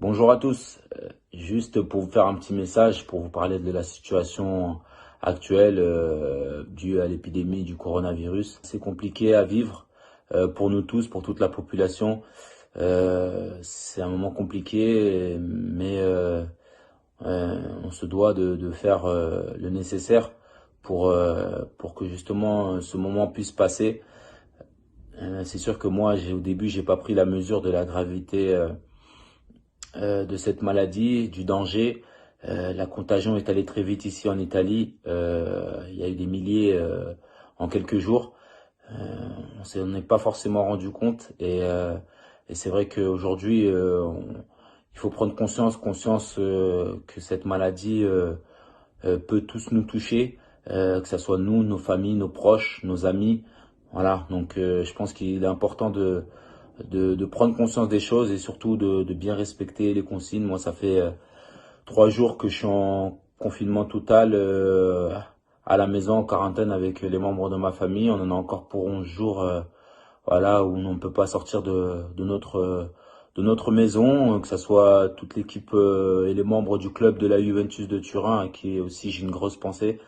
Bonjour à tous. Juste pour vous faire un petit message, pour vous parler de la situation actuelle due à l'épidémie du coronavirus. C'est compliqué à vivre pour nous tous, pour toute la population. C'est un moment compliqué, mais on se doit de faire le nécessaire pour que justement ce moment puisse passer. C'est sûr que moi, au début, j'ai pas pris la mesure de la gravité de cette maladie, du danger. La contagion est allée très vite ici en Italie. Il y a eu des milliers en quelques jours. On n'est pas forcément rendu compte et c'est vrai qu'aujourd'hui, il faut prendre conscience que cette maladie peut tous nous toucher, que ce soit nous, nos familles, nos proches, nos amis. Voilà, donc je pense qu'il est important de prendre conscience des choses et surtout de bien respecter les consignes. Moi, ça fait 3 jours que je suis en confinement total à la maison, en quarantaine avec les membres de ma famille. On en a encore pour 11 jours voilà, où on ne peut pas sortir de notre maison, que ce soit toute l'équipe et les membres du club de la Juventus de Turin, à qui aussi j'ai une grosse pensée.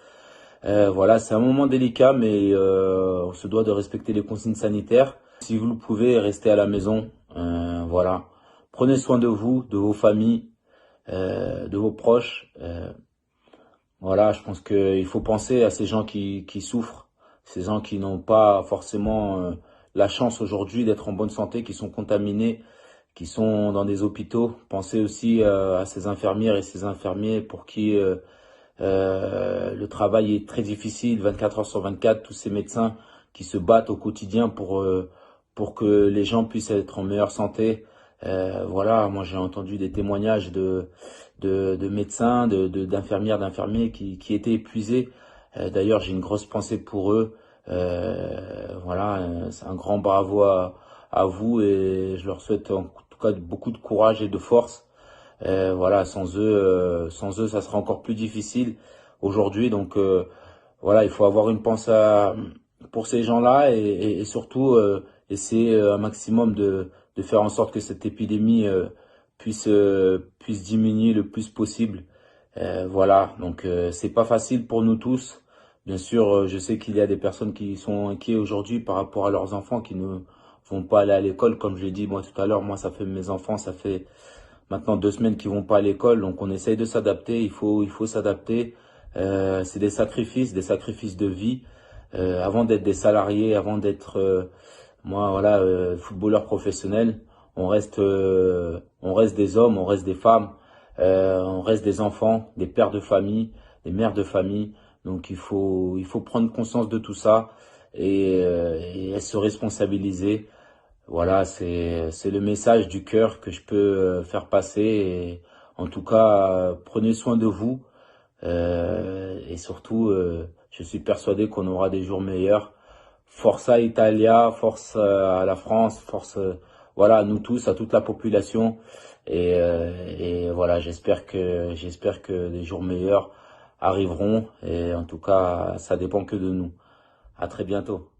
Voilà, c'est un moment délicat, mais on se doit de respecter les consignes sanitaires. Si vous le pouvez, restez à la maison. Voilà, prenez soin de vous, de vos familles, de vos proches. Voilà, je pense qu'il faut penser à ces gens qui souffrent, ces gens qui n'ont pas forcément la chance aujourd'hui d'être en bonne santé, qui sont contaminés, qui sont dans des hôpitaux. Pensez aussi à ces infirmières et ces infirmiers pour qui le travail est très difficile, 24 heures sur 24, tous ces médecins qui se battent au quotidien pour que les gens puissent être en meilleure santé. Voilà, moi j'ai entendu des témoignages de médecins, d'infirmières, d'infirmiers qui étaient épuisés. D'ailleurs, j'ai une grosse pensée pour eux. Voilà, c'est un grand bravo à vous et je leur souhaite en tout cas beaucoup de courage et de force. Voilà, sans eux, ça sera encore plus difficile aujourd'hui. Donc voilà, il faut avoir une pensée pour ces gens-là et surtout essayer un maximum de faire en sorte que cette épidémie puisse diminuer le plus possible. Voilà, donc c'est pas facile pour nous tous. Bien sûr, je sais qu'il y a des personnes qui sont inquiets aujourd'hui par rapport à leurs enfants qui ne vont pas aller à l'école. Comme je l'ai dit moi tout à l'heure, moi ça fait mes enfants, ça fait maintenant 2 semaines qu'ils vont pas à l'école, donc on essaye de s'adapter. Il faut s'adapter. C'est des sacrifices de vie. Avant d'être des salariés, avant d'être, moi voilà, footballeur professionnel, on reste des hommes, on reste des femmes, on reste des enfants, des pères de famille, des mères de famille. Donc il faut prendre conscience de tout ça et se responsabiliser. Voilà, c'est le message du cœur que je peux faire passer. Et en tout cas, prenez soin de vous et surtout, je suis persuadé qu'on aura des jours meilleurs. Forza Italia, force à la France, force voilà à nous tous, à toute la population. Et voilà, j'espère que des jours meilleurs arriveront. Et en tout cas, ça dépend que de nous. À très bientôt.